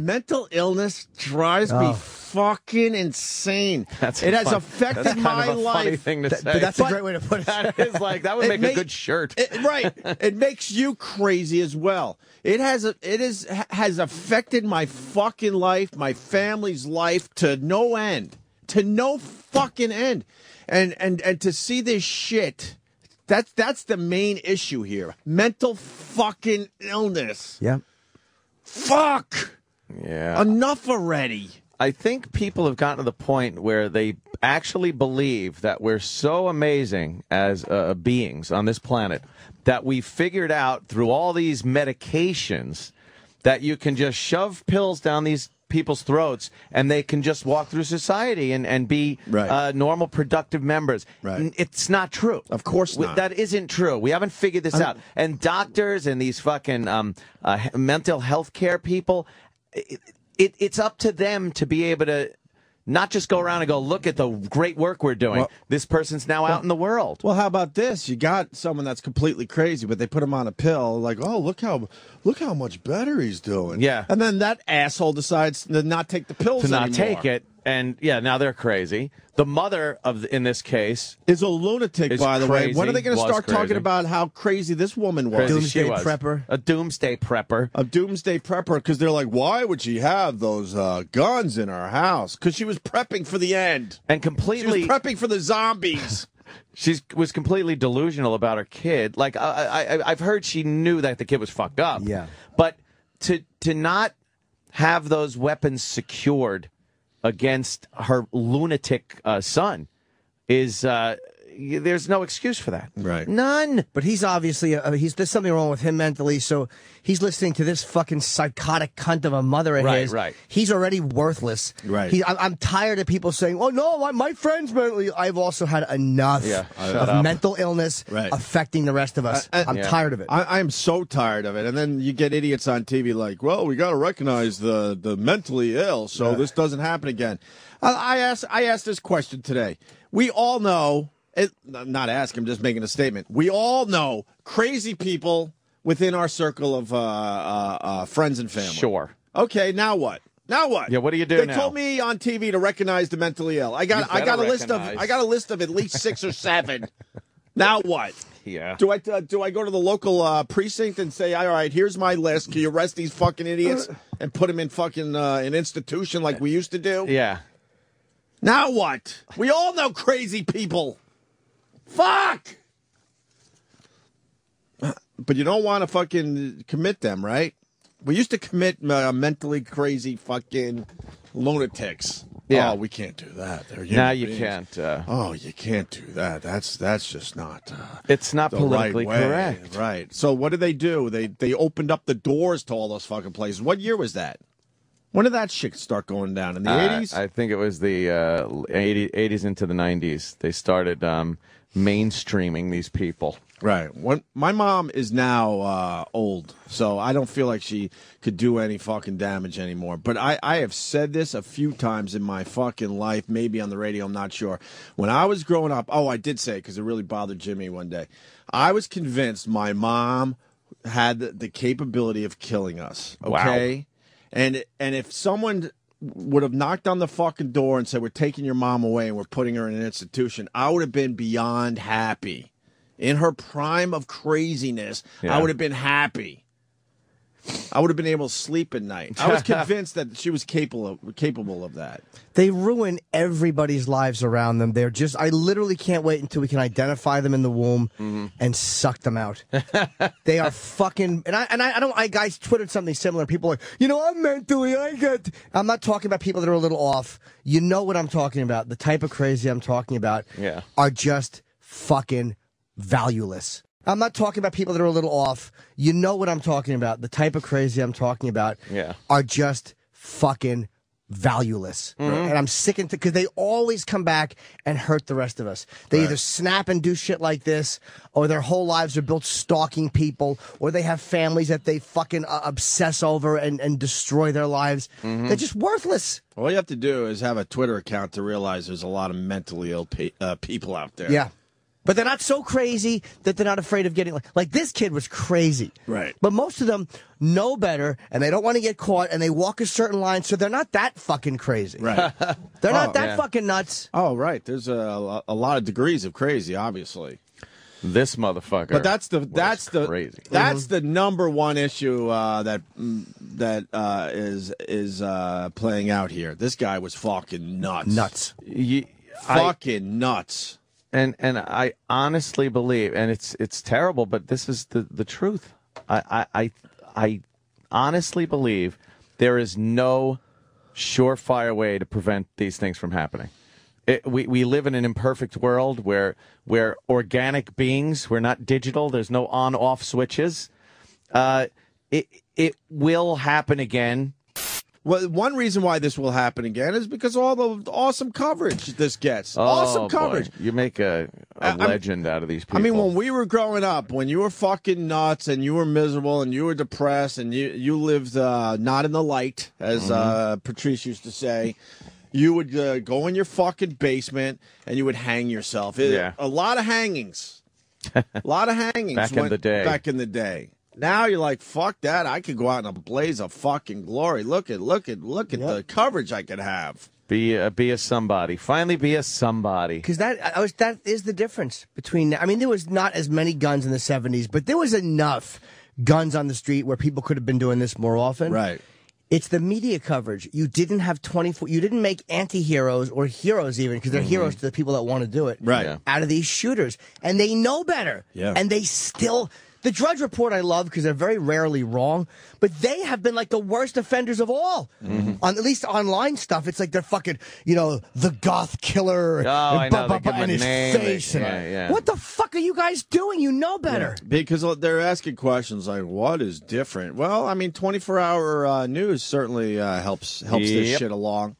mental illness drives me fucking insane. It has affected my life. Funny thing to say. But that's a great way to put it. That is like that would make a good shirt. Right. It makes you crazy as well. It has affected my fucking life, my family's life to no end. To no fucking end. And to see this shit, that's the main issue here. Mental fucking illness. Yeah. Fuck. Yeah. Enough already. I think people have gotten to the point where they actually believe that we're so amazing as beings on this planet that we figured out through all these medications that you can just shove pills down these people's throats and they can just walk through society and be normal, productive members. Right. It's not true. Of course not. That isn't true. We haven't figured this out. And doctors and these fucking mental health care people, it's up to them to be able to not just go around and go, look at the great work we're doing. Well, this person's now out in the world. Well, how about this? You got someone that's completely crazy, but they put him on a pill. Like, oh, look how much better he's doing. Yeah. And then that asshole decides to not take the pills To not anymore. take it. And, yeah, now they're crazy. The mother, in this case, is a lunatic, is by the way. crazy, When are they going to start crazy. talking about how crazy this woman was? Crazy Doomsday she was. prepper. A doomsday prepper. A doomsday prepper, because they're like, why would she have those guns in her house? Because she was prepping for the end. And She completely... was prepping for the zombies. She was completely delusional about her kid. Like, I've heard she knew that the kid was fucked up. Yeah. But to not have those weapons secured against her lunatic son is there's no excuse for that. Right. None. But he's obviously, there's something wrong with him mentally, so he's listening to this fucking psychotic cunt of a mother of his. Right. He's already worthless. Right. I'm tired of people saying, oh, no, my friend's mentally. I've also had enough of mental illness affecting the rest of us. I'm tired of it. I am so tired of it. And then you get idiots on TV like, well, we got to recognize the mentally ill, so this doesn't happen again. I asked this question today. We all know... I'm not asking, I'm just making a statement. We all know crazy people within our circle of friends and family. Sure. Okay, now what? Now what? Yeah, what do you do They now? told me on TV to recognize the mentally ill. I got a list of at least 6 or 7. Now what? Yeah. Do I go to the local precinct and say, all right, here's my list. Can you arrest these fucking idiots and put them in fucking an institution like we used to do? Yeah. Now what? We all know crazy people. Fuck! But you don't want to fucking commit them, right? We used to commit mentally crazy fucking lunatics. Yeah. Oh, we can't do that. Now you can't. Oh, you can't do that. That's just not. It's not the politically right way. correct. Right. So what did they do? They opened up the doors to all those fucking places. What year was that? When did that shit start going down? In the 80s? I think it was the 80s into the 90s. They started mainstreaming these people. Right. My mom is now old, so I don't feel like she could do any fucking damage anymore. But I have said this a few times in my fucking life, maybe on the radio, I'm not sure. When I was growing up, I did say it because it really bothered Jimmy one day. I was convinced my mom had the capability of killing us, okay? Wow. And if someone would have knocked on the fucking door and said, we're taking your mom away and we're putting her in an institution, I would have been beyond happy. In her prime of craziness, I would have been happy. I would have been able to sleep at night. I was convinced that she was capable of that. They ruin everybody's lives around them. I literally can't wait until we can identify them in the womb and suck them out. They are fucking, I guys tweeted something similar. People are like, I'm not talking about people that are a little off. You know what I'm talking about. The type of crazy I'm talking about are just fucking valueless. I'm not talking about people that are a little off. You know what I'm talking about. The type of crazy I'm talking about are just fucking valueless. And I'm sick of it because they always come back and hurt the rest of us. They either snap and do shit like this, or their whole lives are built stalking people, or they have families that they fucking obsess over and destroy their lives. They're just worthless. All you have to do is have a Twitter account to realize there's a lot of mentally ill people out there. Yeah. But they're not so crazy that they're not afraid of getting like this kid was crazy. Right. But most of them know better and they don't want to get caught and they walk a certain line, so they're not that fucking crazy. Right. They're not that fucking nuts. Oh, right. There's a lot of degrees of crazy, obviously. This motherfucker. But that's the crazy. That's the number one issue that is playing out here. This guy was fucking nuts. Nuts. Fucking nuts. And I honestly believe, and it's terrible, but this is the truth. I honestly believe there is no surefire way to prevent these things from happening. We live in an imperfect world where we're organic beings. We're not digital. There's no on-off switches. It will happen again. Well, one reason why this will happen again is because all the awesome coverage this gets. Awesome coverage. Boy. You make a legend out of these people. I mean, when we were growing up, when you were fucking nuts and you were miserable and you were depressed and you lived not in the light, as Patrice used to say, you would go in your fucking basement and you would hang yourself. A lot of hangings. A lot of hangings. Back in the day. Now you're like, fuck that. I could go out in a blaze of fucking glory. Look at the coverage I could have. Be a somebody. Finally be a somebody. Because that is the difference between. I mean, there was not as many guns in the 70s, but there was enough guns on the street where people could have been doing this more often. Right. It's the media coverage. You didn't have 24. You didn't make anti-heroes or heroes even, because they're heroes to the people that want to do it. Right. Yeah. Out of these shooters, and they know better. Yeah. And they still. The Drudge Report I love because they're very rarely wrong, but they have been like the worst offenders of all. On at least online stuff, it's like they're fucking, the goth killer I know. in his face. What the fuck are you guys doing? You know better. Yeah. Because they're asking questions like, what is different? Well, I mean, 24-hour news certainly helps this shit along.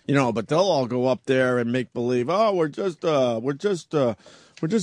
But they'll all go up there and make believe, oh, we're just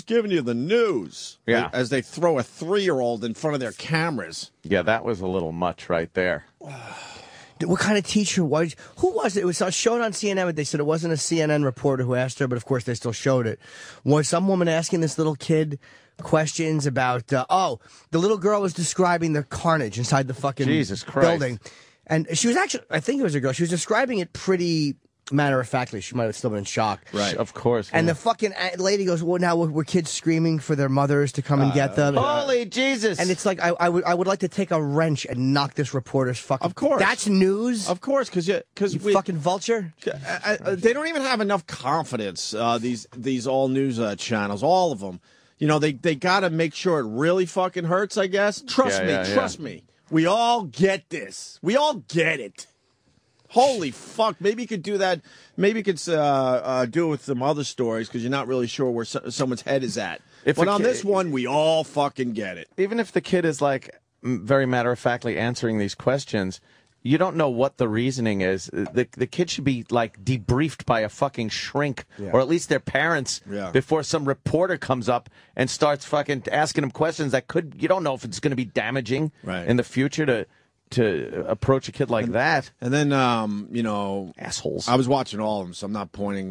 giving you the news. Yeah. As they throw a 3-year-old in front of their cameras. Yeah, that was a little much right there. What kind of teacher was? Who was it? It was shown on CNN, but they said it wasn't a CNN reporter who asked her, but of course they still showed it. Was some woman asking this little kid questions about, the little girl was describing the carnage inside the fucking building. And she was actually, I think it was a girl, she was describing it pretty matter-of-factly. She might have still been in shock. Right. Of course. And the fucking lady goes, well, now were kids screaming for their mothers to come and get them? Holy Jesus. And it's like, I would like to take a wrench and knock this reporter's fucking... Of course. That's news? Of course, because you fucking vulture? They don't even have enough confidence, these all news channels, all of them. They got to make sure it really fucking hurts, I guess. Trust me. We all get this. We all get it. Holy fuck. Maybe you could do that. Maybe you could do it with some other stories because you're not really sure where someone's head is at. But on this one, we all fucking get it. Even if the kid is like very matter-of-factly answering these questions, you don't know what the reasoning is. The kid should be like debriefed by a fucking shrink or at least their parents before some reporter comes up and starts fucking asking them questions that you don't know if it's going to be damaging in the future to approach a kid like that. And then, assholes. I was watching all of them, so I'm not pointing,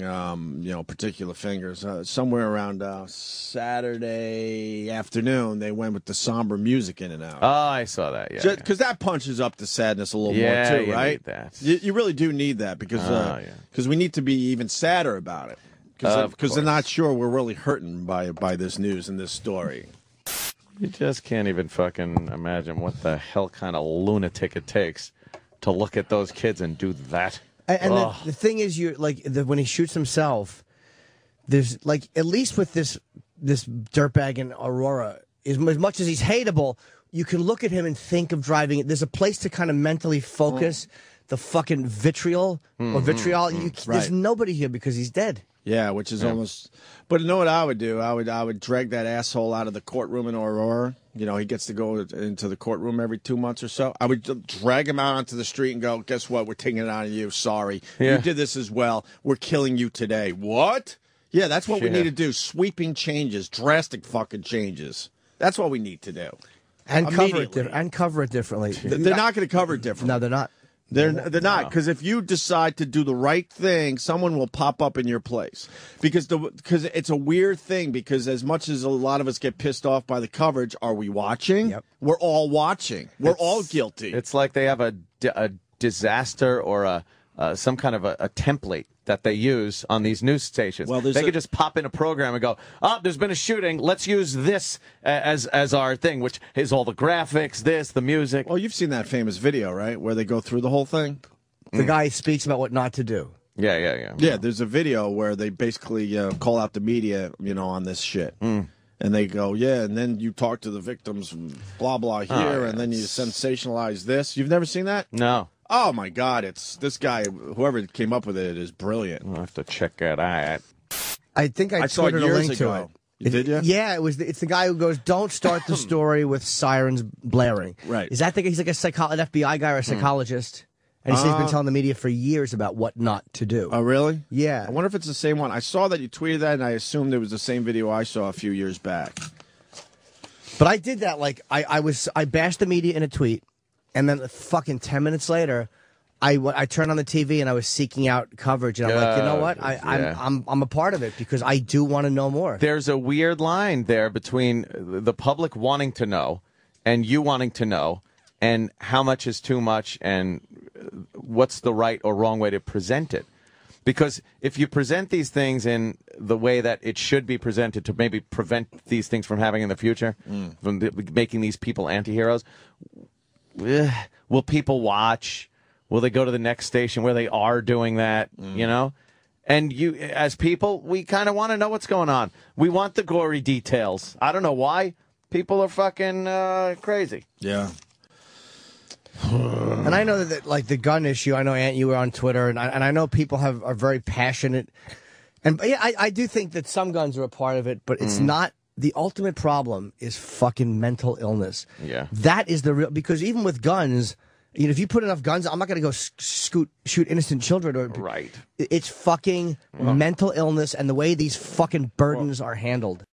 particular fingers. Somewhere around Saturday afternoon, they went with the somber music in and out. Oh, I saw that, Because that punches up the sadness a little more, too, right? Need that. You really do need that because we need to be even sadder about it. Because they're not sure we're really hurting by this news and this story. You just can't even fucking imagine what the hell kind of lunatic it takes to look at those kids and do that. And the thing is, when he shoots himself, there's like, at least with this dirtbag in Aurora, as much as he's hateable, you can look at him and think of driving it. There's a place to kind of mentally focus the fucking vitriol. There's nobody here because he's dead. Yeah, which is almost. But you know what I would do? I would drag that asshole out of the courtroom in Aurora. He gets to go into the courtroom every 2 months or so. I would drag him out onto the street and go, guess what? We're taking it out of you. Sorry. You did this as well. We're killing you today. What? Yeah, that's what we need to do. Sweeping changes. Drastic fucking changes. That's what we need to do. And cover it differently. They're not going to cover it differently. No, they're not. They're not, because if you decide to do the right thing, someone will pop up in your place. Because it's a weird thing, because as much as a lot of us get pissed off by the coverage, are we watching? Yep. We're all watching. We're all guilty. It's like they have a disaster or some kind of a template that they use on these news stations. Well, they could just pop in a program and go, "Oh, there's been a shooting. Let's use this as our thing," which is all the graphics, the music. Well, you've seen that famous video, right, where they go through the whole thing? The guy speaks about what not to do. Yeah. Yeah, there's a video where they basically call out the media, on this shit. And they go, and then you talk to the victims, blah, blah, here, and then you sensationalize this. You've never seen that? No. Oh, my God. It's this guy, whoever came up with it is brilliant. I'll have to check it out. I think I saw it tweeted a years link to ago. it. Did you? Yeah, it's the guy who goes, "Don't start the story with sirens blaring." Right. Is that he's like an FBI guy or a psychologist? And he's been telling the media for years about what not to do. Oh, really? Yeah. I wonder if it's the same one. I saw that you tweeted that, and I assumed it was the same video I saw a few years back. But I did that, I bashed the media in a tweet, and then fucking 10 minutes later, I turned on the TV and I was seeking out coverage, and I'm like, you know what? I'm a part of it because I do want to know more. There's a weird line there between the public wanting to know and you wanting to know, and how much is too much, and what's the right or wrong way to present it. Because if you present these things in the way that it should be presented to maybe prevent these things from happening in the future, from making these people anti-heroes, will people watch? Will they go to the next station where they are doing that, And you, as people, we kind of want to know what's going on. We want the gory details. I don't know why. People are fucking crazy. Yeah. And I know that, like, the gun issue, I know, Ant, you were on Twitter, and I know people are very passionate. And yeah, I do think that some guns are a part of it, but it's not. The ultimate problem is fucking mental illness. Yeah. That is the real, because even with guns, if you put enough guns, I'm not going to go shoot innocent children. Right. It's fucking mental illness and the way these fucking burdens are handled.